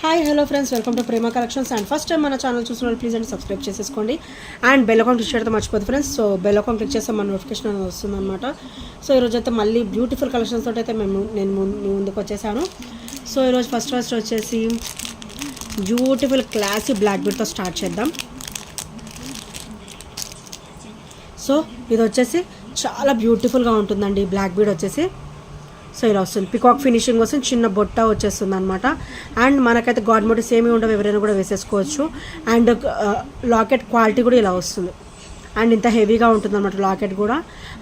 Hi hello friends, welcome to Prema collections. And first time మన channel చూసిన please and subscribe చేసేసుకోండి. And bell icon click చేయడం మర్చిపోదు friends. So bell icon click చేస్తే మన notification అనేది వస్తుంది అనమాట. సో ఈరోజు అయితే మళ్ళీ బ్యూటిఫుల్ కలెక్షన్స్ తోటి అయితే నేను ముందుకు వచ్చేసాను. సో ఈరోజు ఫస్ట్ వచ్చేసి బ్యూటిఫుల్ క్లాసీ బ్లాక్ బీడ్తో స్టార్ట్ చేద్దాం. సో ఇది వచ్చేసి చాలా బ్యూటిఫుల్గా ఉంటుందండి. బ్లాక్ బీడ్ వచ్చేసి సో ఇలా వస్తుంది, పికాక్ ఫినిషింగ్ వస్తుంది, చిన్న బొట్ట వచ్చేస్తుంది అనమాట. అండ్ మనకైతే గాడ్ మోటివ్స్ ఏమి ఉండవు, ఎవరైనా కూడా వేసేసుకోవచ్చు. అండ్ లాకెట్ క్వాలిటీ కూడా ఇలా వస్తుంది. అండ్ ఇంత హెవీగా ఉంటుంది అనమాట లాకెట్ కూడా.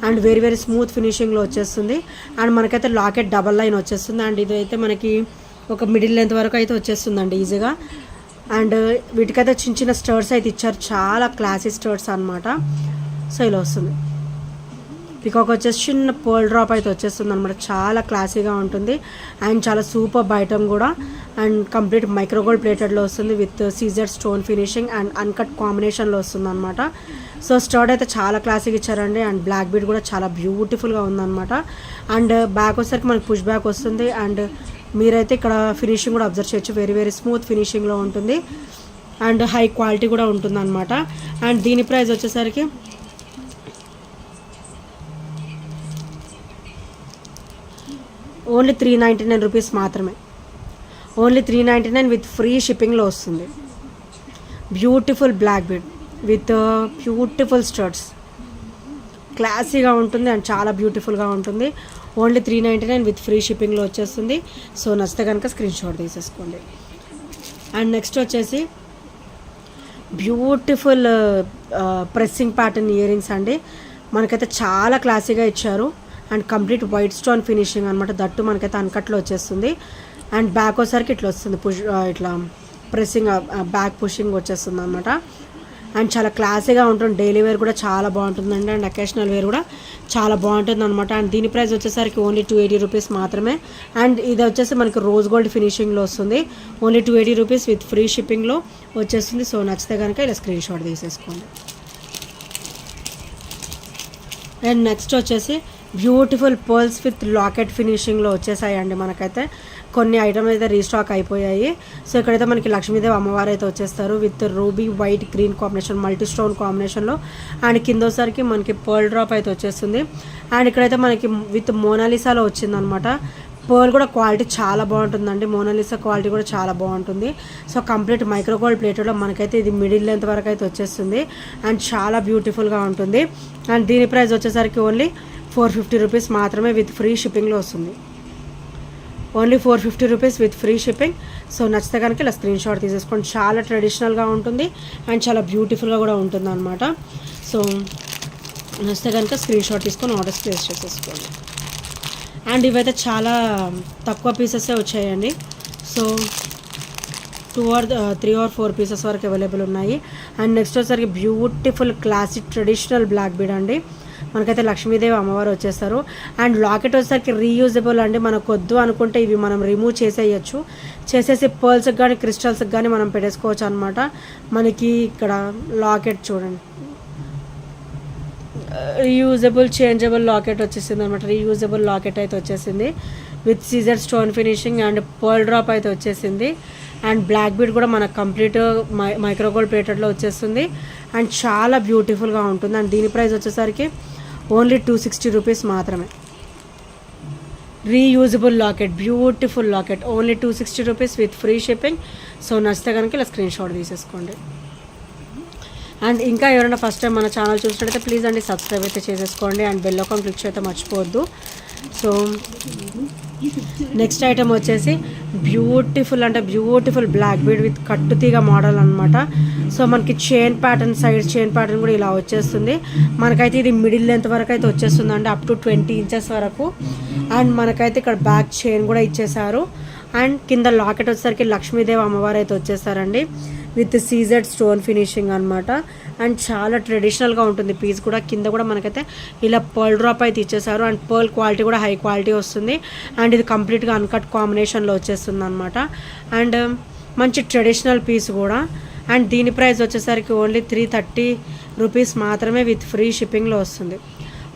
అండ్ వెరీ వెరీ స్మూత్ ఫినిషింగ్లో వచ్చేస్తుంది. అండ్ మనకైతే లాకెట్ డబల్ లైన్ వచ్చేస్తుంది. అండ్ ఇది అయితే మనకి ఒక మిడిల్ లెంత్ వరకు అయితే వచ్చేస్తుందండి ఈజీగా. అండ్ వీటికైతే చిన్న చిన్న స్టర్స్ అయితే ఇచ్చారు, చాలా క్లాసీ స్టర్స్ అనమాట. సో ఇలా వస్తుంది. పికాక్ వచ్చేసి చిన్న పర్ల్ డ్రాప్ అయితే వచ్చేస్తుంది అనమాట. చాలా క్లాసీగా ఉంటుంది అండ్ చాలా సూపర్ ఐటమ్ కూడా. అండ్ కంప్లీట్ మైక్రోగోల్డ్ ప్లేటెడ్లో వస్తుంది with Caesar stone finishing and uncut కాంబినేషన్లో వస్తుంది అనమాట. సో స్టర్డ్ అయితే చాలా క్లాసీగా ఇచ్చారండి. అండ్ బ్లాక్ బీడ్ కూడా చాలా బ్యూటిఫుల్గా ఉందన్నమాట. అండ్ బ్యాక్ వచ్చేసరికి మనకి పుష్ బ్యాక్ వస్తుంది. అండ్ మీరైతే ఇక్కడ ఫినిషింగ్ కూడా అబ్జర్వ్ చేయొచ్చు, వెరీ వెరీ స్మూత్ ఫినిషింగ్లో ఉంటుంది. అండ్ హై క్వాలిటీ కూడా ఉంటుంది అనమాట. అండ్ దీని ప్రైస్ వచ్చేసరికి ఓన్లీ 399 రూపీస్ మాత్రమే. ఓన్లీ 399 విత్ ఫ్రీ షిప్పింగ్లో వస్తుంది. Beautiful black bead with beautiful studs, క్లాసీగా ఉంటుంది అండ్ చాలా బ్యూటిఫుల్గా ఉంటుంది. ఓన్లీ 399 విత్ ఫ్రీ షిప్పింగ్లో వచ్చేస్తుంది. సో నచ్చితే కనుక స్క్రీన్ షాట్ తీసేసుకోండి. అండ్ నెక్స్ట్ వచ్చేసి beautiful pressing pattern ear rings అండి. మనకైతే చాలా క్లాసీగా ఇచ్చారు. And complete white stone finishing అనమాట. దట్టు మనకైతే అన్కట్లో వచ్చేస్తుంది. అండ్ బ్యాక్ వచ్చేసరికి ఇట్లా వస్తుంది, ఇట్లా ప్రెస్సింగ్ బ్యాక్ పుషింగ్ వచ్చేస్తుంది అనమాట. అండ్ చాలా క్లాసీగా ఉంటుంది. డైలీ వేర్ కూడా చాలా బాగుంటుందండి. అండ్ అకేషనల్ వేర్ కూడా చాలా బాగుంటుంది అనమాట. అండ్ దీని ప్రైస్ వచ్చేసరికి ఓన్లీ 280 రూపీస్ మాత్రమే. అండ్ ఇది వచ్చేసి మనకి రోజ్ గోల్డ్ ఫినిషింగ్లో వస్తుంది. ఓన్లీ 280 రూపీస్ విత్ ఫ్రీ షిప్పింగ్లో వచ్చేస్తుంది. సో నచ్చితే కనుక ఇలా స్క్రీన్ షాట్ తీసేసుకోండి. అండ్ నెక్స్ట్ వచ్చేసి బ్యూటిఫుల్ పర్ల్స్ విత్ లాకెట్ ఫినిషింగ్లో వచ్చేసాయండి. మనకైతే కొన్ని ఐటమ్స్ అయితే రీస్టాక్ అయిపోయాయి. సో ఇక్కడైతే మనకి లక్ష్మీదేవి అమ్మవారు అయితే వచ్చేస్తారు with ruby white green combination, multi stone కాంబినేషన్లో. అండ్ కిందోసరికి మనకి పర్ల్ డ్రాప్ అయితే వచ్చేస్తుంది. అండ్ ఇక్కడైతే మనకి విత్ మోనాలిసాలో వచ్చిందనమాట. పర్ల్ కూడా క్వాలిటీ చాలా బాగుంటుందండి. మోనాలిసా క్వాలిటీ కూడా చాలా బాగుంటుంది. సో కంప్లీట్ మైక్రోగోల్డ్ ప్లేటెడ్లో మనకైతే ఇది మిడిల్ లెంత్ వరకు అయితే వచ్చేస్తుంది. అండ్ చాలా బ్యూటిఫుల్గా ఉంటుంది. అండ్ దీని ప్రైస్ వచ్చేసరికి ఓన్లీ 450 రూపీస్ మాత్రమే విత్ ఫ్రీ షిప్పింగ్లో వస్తుంది. Only 450 rupees with free shipping. So నచ్చితే కనుక ఇలా స్క్రీన్ షాట్ తీసేసుకోండి. చాలా ట్రెడిషనల్గా ఉంటుంది అండ్ చాలా బ్యూటిఫుల్గా కూడా ఉంటుంది అనమాట. సో నచ్చితే కనుక స్క్రీన్ షాట్ తీసుకొని ఆర్డర్స్ ప్లేస్ చేసేసుకోండి. అండ్ ఇవైతే చాలా తక్కువ పీసెసే వచ్చాయండి. సో 2 or 3 or 4 పీసెస్ వరకు అవైలబుల్ ఉన్నాయి. అండ్ నెక్స్ట్ వచ్చేసరికి beautiful classic traditional black bead అండి. మనకైతే లక్ష్మీదేవి అమ్మవారు వచ్చేస్తారు. అండ్ లాకెట్ వచ్చేసరికి రీయూజబుల్ అండి. మనకు వద్దు అనుకుంటే ఇవి మనం రిమూవ్ చేసేయచ్చు, చేసేసి పర్ల్స్కి కానీ క్రిస్టల్స్కి కానీ మనం పెట్టేసుకోవచ్చు అనమాట. మనకి ఇక్కడ లాకెట్ చూడండి, రీయూజబుల్ చేంజబుల్ లాకెట్ వచ్చేసింది అనమాట. రీయూజబుల్ లాకెట్ అయితే వచ్చేసింది with Caesar stone finishing and pearl drop అయితే వచ్చేసింది. అండ్ బ్లాక్ బీడ్ కూడా మనకు కంప్లీట్ మైక్రోగోల్డ్ ప్లేటెడ్లో వచ్చేస్తుంది. అండ్ చాలా బ్యూటిఫుల్గా ఉంటుంది. అండ్ దీని ప్రైస్ వచ్చేసరికి ఓన్లీ 260 రూపీస్ మాత్రమే. Reusable locket, beautiful locket, only 260 rupees with free shipping. So నచ్చితే కనుక ఇలా స్క్రీన్ షాట్ తీసేసుకోండి. అండ్ ఇంకా ఎవరైనా ఫస్ట్ టైం మన ఛానల్ చూసినట్టయితే ప్లీజ్ అండి సబ్స్క్రైబ్ అయితే చేసేసుకోండి. అండ్ బెల్ ఐకాన్ క్లిక్ చేయతే మర్చిపోవద్దు. సో నెక్స్ట్ ఐటమ్ వచ్చేసి బ్యూటిఫుల్ అంటే బ్యూటిఫుల్ బ్లాక్ బీడ్ విత్ కట్టుతీగ మోడల్ అనమాట. సో మనకి chain pattern, side chain pattern కూడా ఇలా వచ్చేస్తుంది. మనకైతే ఇది మిడిల్ లెంత్ వరకు అయితే వచ్చేస్తుంది అండి, అప్ టు 20 ఇంచెస్ వరకు. అండ్ మనకైతే ఇక్కడ బ్యాక్ చైన్ కూడా ఇచ్చేసారు. అండ్ కింద లాకెట్ వచ్చేసరికి లక్ష్మీదేవి అమ్మవారు అయితే వచ్చేసారండి విత్ సీజెడ్ స్టోన్ ఫినిషింగ్ అనమాట. అండ్ చాలా ట్రెడిషనల్గా ఉంటుంది పీస్ కూడా. కింద కూడా మనకైతే ఇలా పర్ల్ డ్రాప్ అయితే ఇచ్చేసారు. అండ్ పర్ల్ క్వాలిటీ కూడా హై క్వాలిటీ వస్తుంది. అండ్ ఇది కంప్లీట్గా అన్కట్ కాంబినేషన్లో వచ్చేస్తుంది అనమాట. అండ్ మంచి ట్రెడిషనల్ పీస్ కూడా. అండ్ దీని ప్రైస్ వచ్చేసరికి ఓన్లీ 330 రూపీస్ మాత్రమే విత్ ఫ్రీ షిప్పింగ్లో వస్తుంది.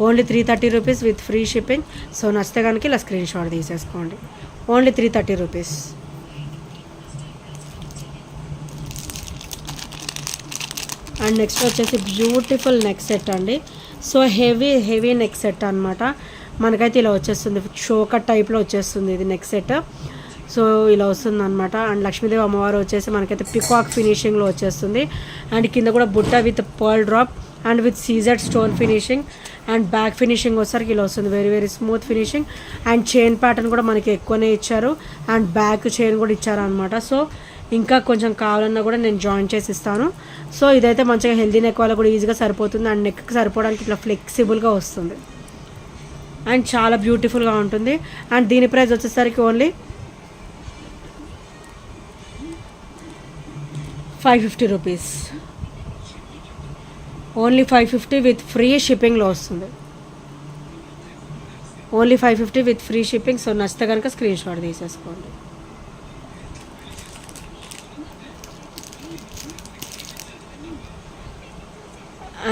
Only 330 rupees with free shipping. So నచ్చితే కనుక ఇలా స్క్రీన్ షాట్ తీసేసుకోండి. Only 330 rupees. అండ్ నెక్స్ట్ వచ్చేసి బ్యూటిఫుల్ నెక్ సెట్ అండి. సో హెవీ నెక్ సెట్ అనమాట. మనకైతే ఇలా వచ్చేస్తుంది, షోకట్ టైప్లో వచ్చేస్తుంది ఇది నెక్ సెట్. సో ఇలా వస్తుంది అనమాట. అండ్ లక్ష్మీదేవి అమ్మవారు వచ్చేసి మనకైతే పికాక్ ఫినిషింగ్లో వచ్చేస్తుంది. అండ్ కింద కూడా బుట్ట with pearl drop and with C Z stone finishing. And back finishing వచ్చేసరికి ఇలా వస్తుంది, very smooth finishing. And chain pattern కూడా మనకి ఎక్కువనే ఇచ్చారు. అండ్ బ్యాక్ చైన్ కూడా ఇచ్చారనమాట. సో ఇంకా కొంచెం కావాలన్నా కూడా నేను జాయిన్ చేసి ఇస్తాను. సో ఇదైతే మంచిగా హెల్దీ నెక్ వాళ్ళకి కూడా ఈజీగా సరిపోతుంది. అండ్ నెక్కి సరిపోవడానికి ఇట్లా ఫ్లెక్సిబుల్గా వస్తుంది. అండ్ చాలా బ్యూటిఫుల్గా ఉంటుంది. అండ్ దీని ప్రైస్ వచ్చేసరికి only 550 rupees. Only 550 with free షిప్పింగ్లో వస్తుంది. Only 550 with free shipping. So నచ్చితే కనుక స్క్రీన్ షాట్ తీసేసుకోండి.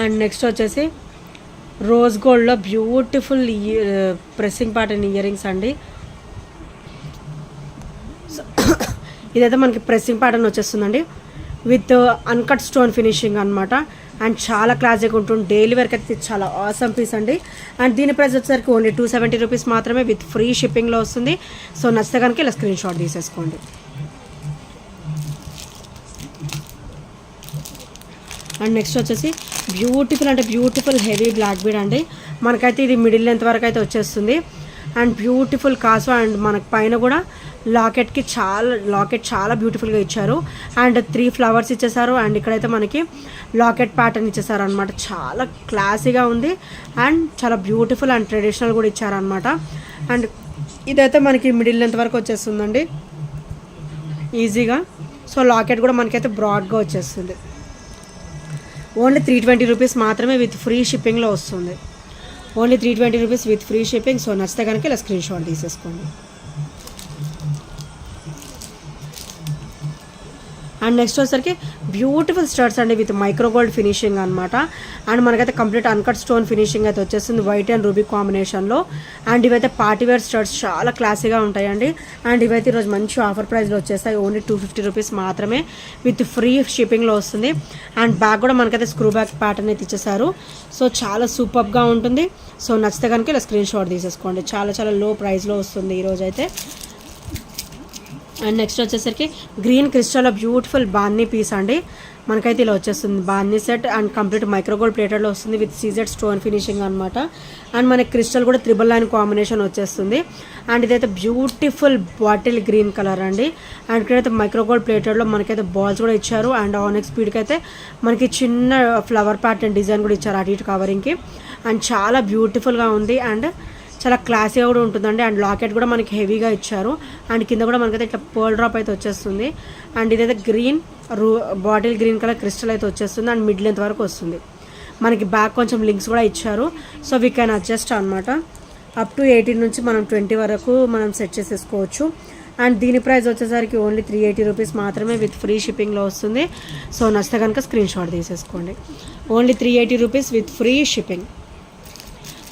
అండ్ నెక్స్ట్ వచ్చేసి రోజ్ గోల్డ్లో beautiful pressing pattern ear rings అండి. ఇదైతే మనకి ప్రెస్సింగ్ ప్యాటర్న్ వచ్చేస్తుందండి విత్ అన్కట్ స్టోన్ ఫినిషింగ్ అనమాట. అండ్ చాలా క్లాసిక్ ఉంటుంది, డైలీ వేర్కి అయితే చాలా ఆసమ్ పీస్ అండి. అండ్ దీని ప్రైస్ వచ్చేసరికి ఓన్లీ 270 రూపీస్ మాత్రమే విత్ ఫ్రీ షిప్పింగ్లో వస్తుంది. సో నచ్చితే కనుక ఇలా స్క్రీన్ షాట్ తీసేసుకోండి. అండ్ నెక్స్ట్ వచ్చేసి బ్యూటిఫుల్ హెవీ బ్లాక్ బీడ్ అండి. మనకైతే ఇది మిడిల్ లెంత్ వరకు అయితే వచ్చేస్తుంది. And beautiful Kasu. అండ్ మనకి పైన కూడా లాకెట్ చాలా బ్యూటిఫుల్గా ఇచ్చారు. అండ్ 3 ఫ్లవర్స్ ఇచ్చేసారు. అండ్ ఇక్కడైతే మనకి లాకెట్ ప్యాటర్న్ ఇచ్చేసారు అనమాట. చాలా క్లాసీగా ఉంది అండ్ చాలా బ్యూటిఫుల్ అండ్ ట్రెడిషనల్ కూడా ఇచ్చారనమాట. అండ్ ఇదైతే మనకి మిడిల్ లెంత్ వరకు వచ్చేస్తుందండి ఈజీగా. సో లాకెట్ కూడా మనకైతే బ్రాడ్గా వచ్చేస్తుంది. ఓన్లీ 320 రూపీస్ మాత్రమే విత్ ఫ్రీ షిప్పింగ్లో వస్తుంది. Only 320 rupees with free shipping. So నచ్చితే కనుక ఇలా స్క్రీన్ షాట్ తీసేసుకోండి. అండ్ నెక్స్ట్ వచ్చేసరికి బ్యూటిఫుల్ స్టడ్స్ అండి విత్ మైక్రో గోల్డ్ ఫినిషింగ్ అనమాట. అండ్ మనకైతే కంప్లీట్ అన్కట్ స్టోన్ ఫినిషింగ్ అయితే వచ్చేస్తుంది వైట్ అండ్ రూబీ కాంబినేషన్లో. అండ్ ఇవైతే పార్టీవేర్ స్టడ్స్ చాలా క్లాసీగా ఉంటాయండి. అండ్ ఇవైతే ఈరోజు మంచి ఆఫర్ ప్రైస్లో వచ్చేస్తాయి. ఓన్లీ 250 రూపీస్ మాత్రమే విత్ ఫ్రీ షిప్పింగ్లో వస్తుంది. అండ్ బ్యాగ్ కూడా మనకైతే స్క్రూ బ్యాక్ ప్యాటర్న్ అయితే ఇచ్చేసారు. సో చాలా సూపర్గా ఉంటుంది. సో నచ్చితే కనుక ఇలా స్క్రీన్ షాట్ తీసేసుకోండి. చాలా లో ప్రైస్లో వస్తుంది ఈరోజు అయితే. అండ్ నెక్స్ట్ వచ్చేసరికి గ్రీన్ క్రిస్టల్లో బ్యూటిఫుల్ బాన్నీ పీస్ అండి. మనకైతే ఇలా వచ్చేస్తుంది బాన్నీ సెట్. అండ్ కంప్లీట్ మైక్రోగోల్డ్ ప్లేటెడ్లో వస్తుంది విత్ సీజెడ్ స్టోన్ ఫినిషింగ్ అనమాట. అండ్ మనకి క్రిస్టల్ కూడా 399 కాంబినేషన్ వచ్చేస్తుంది. అండ్ ఇదైతే బ్యూటిఫుల్ బాటిల్ గ్రీన్ కలర్ అండి. అండ్ ఇక్కడైతే మైక్రోగోల్డ్ ప్లేటెడ్లో మనకైతే బాల్స్ కూడా ఇచ్చారు. అండ్ ఆనెక్స్ స్పీడ్కి అయితే మనకి చిన్న ఫ్లవర్ ప్యాటర్న్ డిజైన్ కూడా ఇచ్చారు అటు ఇటు కవరింగ్కి. అండ్ చాలా బ్యూటిఫుల్గా ఉంది అండ్ చాలా క్లాసీగా కూడా ఉంటుందండి. అండ్ లాకెట్ కూడా మనకి హెవీగా ఇచ్చారు. అండ్ కింద కూడా మనకైతే ఇట్లా పర్ల్ డ్రాప్ అయితే వచ్చేస్తుంది. అండ్ ఇదైతే బాటిల్ గ్రీన్ కలర్ క్రిస్టల్ అయితే వచ్చేస్తుంది. అండ్ మిడ్ లెంత్ వరకు వస్తుంది. మనకి బ్యాక్ కొంచెం లింక్స్ కూడా ఇచ్చారు. సో వీ కెన్ అడ్జస్ట్ అనమాట. అప్ టు 18 నుంచి మనం 20 వరకు మనం సెట్ చేసేసుకోవచ్చు. అండ్ దీని ప్రైస్ వచ్చేసరికి ఓన్లీ 380 రూపీస్ మాత్రమే విత్ ఫ్రీ షిప్పింగ్లో వస్తుంది. సో నచ్చితే కనుక స్క్రీన్ షాట్ తీసేసుకోండి. Only 380 rupees with free shipping.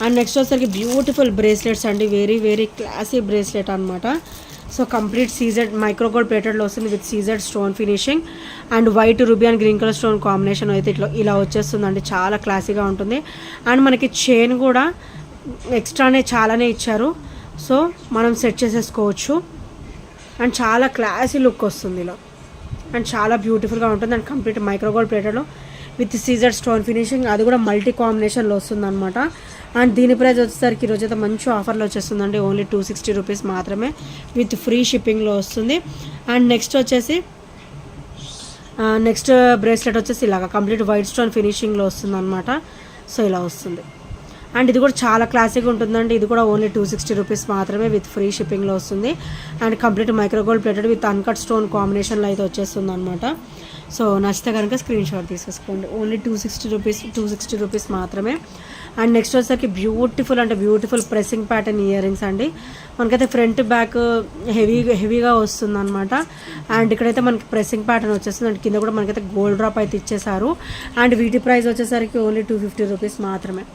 And next వచ్చేసరికి బ్యూటిఫుల్ బ్రేస్లెట్స్ అండి. వెరీ క్లాసీ బ్రేస్లెట్ అనమాట. సో కంప్లీట్ సీజెడ్ మైక్రోగోల్డ్ ప్లేటెడ్లో వస్తుంది with C Z stone finishing. And white ruby and green colour stone combination అయితే ఇలా వచ్చేస్తుందండి. చాలా క్లాసీగా ఉంటుంది. అండ్ మనకి చైన్ కూడా ఎక్స్ట్రానే చాలానే ఇచ్చారు. సో మనం సెట్ చేసేసుకోవచ్చు. అండ్ చాలా క్లాసీ లుక్ వస్తుంది ఇలా. అండ్ చాలా బ్యూటిఫుల్గా ఉంటుంది. అండ్ కంప్లీట్ మైక్రోగోల్డ్ ప్లేటెడ్లో విత్ సీజెడ్ స్టోన్ ఫినిషింగ్, అది కూడా మల్టీ కాంబినేషన్లో వస్తుంది అనమాట. అండ్ దీని ప్రైస్ వచ్చేసరికి ఈరోజు అయితే మంచి ఆఫర్లో వచ్చేస్తుందండి. ఓన్లీ 260 రూపీస్ మాత్రమే విత్ ఫ్రీ షిప్పింగ్లో వస్తుంది. అండ్ నెక్స్ట్ వచ్చేసి నెక్స్ట్ బ్రేస్లెట్ వచ్చేసి ఇలాగా కంప్లీట్ వైట్ స్టోన్ ఫినిషింగ్లో వస్తుంది అనమాట. సో ఇలా వస్తుంది. అండ్ ఇది కూడా చాలా క్లాసిక్గా ఉంటుందండి. ఇది కూడా ఓన్లీ 260 రూపీస్ మాత్రమే విత్ ఫ్రీ షిప్పింగ్లో వస్తుంది. And complete micro gold plated with uncut stone కాంబినేషన్లో అయితే వచ్చేస్తుంది అనమాట. సో నచ్చితే కనుక స్క్రీన్ షాట్ తీసేసుకోండి. ఓన్లీ 260 రూపీస్ మాత్రమే. అండ్ నెక్స్ట్ వచ్చేసరికి beautiful pressing pattern ear rings అండి. మనకైతే ఫ్రంట్ బ్యాక్ హెవీగా వస్తుంది అనమాట. అండ్ ఇక్కడైతే మనకి ప్రెస్సింగ్ ప్యాటర్న్ వచ్చేస్తుంది. అండ్ కింద కూడా మనకైతే గోల్డ్ డ్రాప్ అయితే ఇచ్చేసారు. అండ్ వీటి ప్రైస్ వచ్చేసరికి ఓన్లీ 250 రూపీస్ మాత్రమే.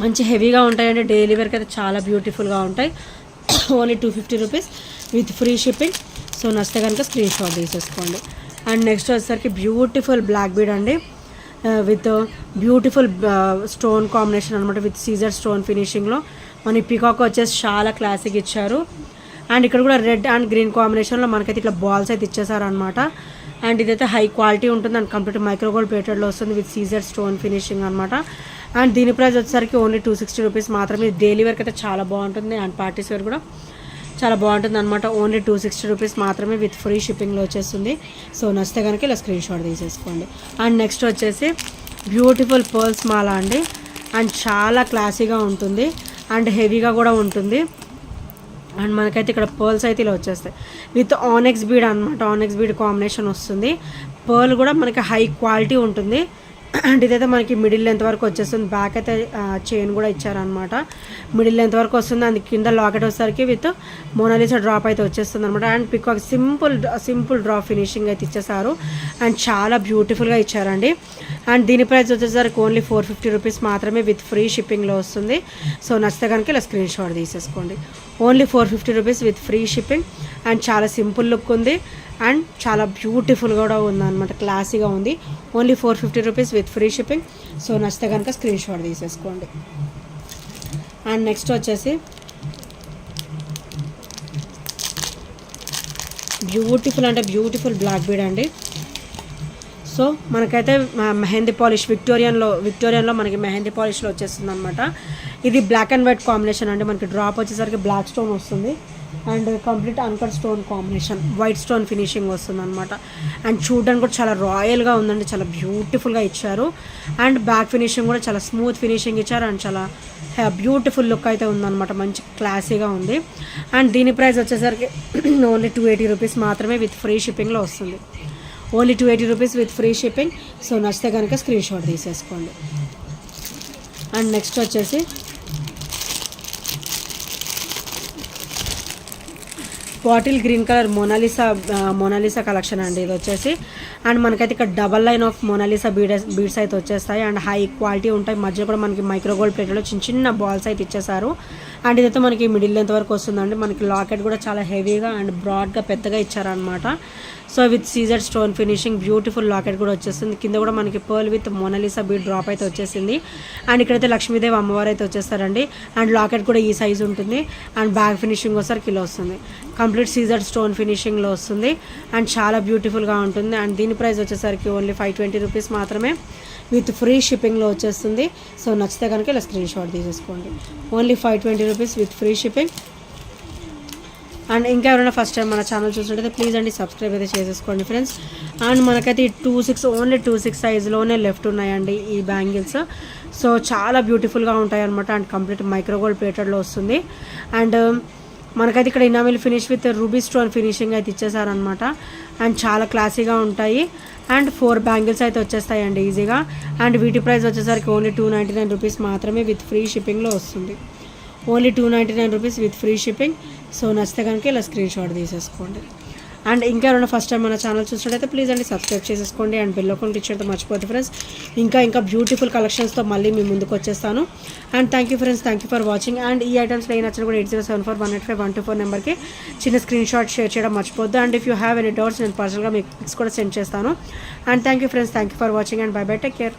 మంచి హెవీగా ఉంటాయండి. డైలీ వేర్కి అయితే చాలా బ్యూటిఫుల్గా ఉంటాయి. Only 250 rupees with free shipping. So నచ్చితే కనుక స్క్రీన్ షాట్ తీసేసుకోండి. అండ్ నెక్స్ట్ వచ్చేసరికి బ్యూటిఫుల్ బ్లాక్ బీడ్ అండి, విత్ బ్యూటిఫుల్ స్టోన్ కాంబినేషన్ అనమాట, విత్ సీజర్ స్టోన్ ఫినిషింగ్లో. మన పీకాక్ వచ్చేసి చాలా క్లాసిక్ ఇచ్చారు. అండ్ ఇక్కడ కూడా రెడ్ అండ్ గ్రీన్ కాంబినేషన్లో మనకైతే ఇట్లా బాల్స్ అయితే ఇచ్చేసారు అనమాట. అండ్ ఇదైతే హై క్వాలిటీ ఉంటుంది అండ్ కంప్లీట్ మైక్రోగోల్డ్ ప్లేటెడ్లో వస్తుంది విత్ సీజర్ స్టోన్ ఫినిషింగ్ అనమాట. అండ్ దీని ప్రైస్ వచ్చేసరికి ఓన్లీ 260 రూపీస్ మాత్రమే. డైలీ వేర్కి అయితే చాలా బాగుంటుంది అండ్ పార్టీస్ వేర్ కూడా చాలా బాగుంటుంది అనమాట. ఓన్లీ 260 రూపీస్ మాత్రమే విత్ ఫ్రీ షిప్పింగ్లో వచ్చేస్తుంది. సో నచ్చితే కనుక ఇలా స్క్రీన్ షాట్ తీసేసుకోండి. అండ్ నెక్స్ట్ వచ్చేసి బ్యూటిఫుల్ పర్ల్స్ మాల అండి, అండ్ చాలా క్లాసీగా ఉంటుంది అండ్ హెవీగా కూడా ఉంటుంది. అండ్ మనకైతే ఇక్కడ పర్ల్స్ అయితే ఇలా వచ్చేస్తాయి విత్ ఆనెక్స్ బీడ్ అనమాట. ఆనెక్స్ బీడ్ కాంబినేషన్ వస్తుంది. పర్ల్ కూడా మనకి హై క్వాలిటీ ఉంటుంది. అండ్ ఇదైతే మనకి మిడిల్ లెంత్ వరకు వచ్చేస్తుంది. బ్యాక్ అయితే చైన్ కూడా ఇచ్చారనమాట, మిడిల్ లెంత్ వరకు వస్తుంది. అండ్ కింద లాకెట్ వచ్చేసరికి విత్ మోనాలిసా డ్రాప్ అయితే వచ్చేస్తుంది అనమాట. And peacock simple drop finishing అయితే ఇచ్చేసారు అండ్ చాలా బ్యూటిఫుల్గా ఇచ్చారండి. అండ్ దీని ప్రైస్ వచ్చేసరికి ఓన్లీ 450 రూపీస్ మాత్రమే విత్ ఫ్రీ షిప్పింగ్లో వస్తుంది. సో నచ్చితే కనుక ఇలా స్క్రీన్ షాట్ తీసేసుకోండి. Only 450 rupees with free shipping. And చాలా సింపుల్ లుక్ ఉంది అండ్ చాలా బ్యూటిఫుల్ కూడా ఉందన్నమాట, క్లాసీగా ఉంది. Only 450 rupees with free shipping. So నచ్చితే కనుక స్క్రీన్ షాట్ తీసేసుకోండి. అండ్ నెక్స్ట్ వచ్చేసి బ్యూటిఫుల్ బ్లాక్ బీడ్ అండి. సో మనకైతే మెహందీ పాలిష్ విక్టోరియన్లో మనకి మెహందీ పాలిష్లో వచ్చేస్తుంది అనమాట. ఇది బ్లాక్ అండ్ వైట్ కాంబినేషన్ అండి. మనకి డ్రాప్ వచ్చేసరికి బ్లాక్ స్టోన్ వస్తుంది and complete uncut stone combination, white stone finishing వస్తుంది అనమాట. అండ్ చూడడానికి కూడా చాలా రాయల్గా ఉందండి, చాలా బ్యూటిఫుల్గా ఇచ్చారు. అండ్ బ్యాక్ ఫినిషింగ్ కూడా చాలా స్మూత్ ఫినిషింగ్ ఇచ్చారు అండ్ చాలా బ్యూటిఫుల్ లుక్ అయితే ఉందన్నమాట, మంచి క్లాసీగా ఉంది. అండ్ దీని ప్రైస్ వచ్చేసరికి ఓన్లీ 280 రూపీస్ మాత్రమే విత్ ఫ్రీ షిప్పింగ్లో వస్తుంది. Only 280 rupees with free shipping. So నచ్చితే కనుక స్క్రీన్ షాట్ తీసేసుకోండి. అండ్ నెక్స్ట్ వచ్చేసి bottle green colour Mona Lisa collection అండి ఇది వచ్చేసి. అండ్ మనకైతే ఇక్కడ double line of Mona Lisa beads అయితే వచ్చేస్తాయి అండ్ హై క్వాలిటీ ఉంటాయి. మధ్య కూడా మనకి మైక్రోగోల్డ్ ప్లేట్లో చిన్న బాల్స్ అయితే ఇచ్చేసారు. అండ్ ఇదైతే మనకి మిడిల్ లెంత్ వరకు వస్తుందండి. మనకి లాకెట్ కూడా చాలా హెవీగా అండ్ బ్రాడ్గా పెద్దగా ఇచ్చారనమాట. So with Caesar stone finishing beautiful locket కూడా వచ్చేస్తుంది. కింద కూడా మనకి pearl with Mona Lisa bead drop అయితే వచ్చేసింది. అండ్ ఇక్కడైతే లక్ష్మీదేవి అమ్మవారు అయితే వచ్చేస్తారండి. అండ్ లాకెట్ కూడా ఈ సైజు ఉంటుంది. అండ్ బ్యాక్ ఫినిషింగ్ వచ్చేసరికి ఇలా వస్తుంది, కంప్లీట్ సీజర్ స్టోన్ ఫినిషింగ్లో వస్తుంది అండ్ చాలా బ్యూటిఫుల్గా ఉంటుంది. అండ్ దీని ప్రైస్ వచ్చేసరికి ఓన్లీ 520 రూపీస్ మాత్రమే విత్ ఫ్రీ షిప్పింగ్లో వచ్చేస్తుంది. సో నచ్చితే కనుక ఇలా స్క్రీన్ షాట్ తీసేసుకోండి. Only 520 rupees with free shipping. And ఇంకా ఎవరైనా ఫస్ట్ టైం మన ఛానల్ చూసినట్టయితే ప్లీజ్ అండి సబ్స్క్రైబ్ అయితే చేసేసుకోండి ఫ్రెండ్స్. అండ్ మనకైతే ఈ 26 సైజులోనే లెఫ్ట్ ఉన్నాయండి ఈ బ్యాంగిల్స్. సో చాలా బ్యూటిఫుల్గా ఉంటాయి అనమాట. అండ్ కంప్లీట్ మైక్రోగోల్డ్ ప్లేటెడ్లో వస్తుంది. అండ్ మనకైతే ఇక్కడ enamel finish with ruby stone finishing అయితే ఇచ్చేసారనమాట. అండ్ చాలా క్లాసీగా ఉంటాయి. అండ్ 4 బ్యాంగిల్స్ అయితే వచ్చేస్తాయండి ఈజీగా. అండ్ వీటి ప్రైస్ వచ్చేసరికి ఓన్లీ 299 రూపీస్ మాత్రమే విత్ ఫ్రీ షిప్పింగ్లో వస్తుంది. Only 299 rupees with free shipping. So నచ్చితే కనుక ఇలా స్క్రీన్ షాట్ తీసేసుకోండి. అండ్ ఇంకా ఎవరైనా ఫస్ట్ టైం మన ఛానల్ చూసినట్టయితే ప్లీజ్ అండి సబ్స్క్రైబ్ చేసేసుకోండి అండ్ బెల్ ఐకాన్ క్లిక్ చేయడం మర్చిపోద్దు ఫ్రెండ్స్. ఇంకా బ్యూటిఫుల్ కలెక్షన్స్తో మళ్ళీ మీ ముందుకు వచ్చేస్తాను. And thank you friends, thank you for watching. And ఈ ఐటమ్స్లో ఏ నచ్చిన కూడా 8074185124 నెంబర్కి చిన్న స్క్రీన్ షాట్ షేర్ చేయడం మర్చిపోద్దు. And if you have any doubts నేను పర్సనల్గా మీకు పిక్స్ కూడా సెండ్ చేస్తాను. And thank you friends, thank you for watching and bye bye, take care.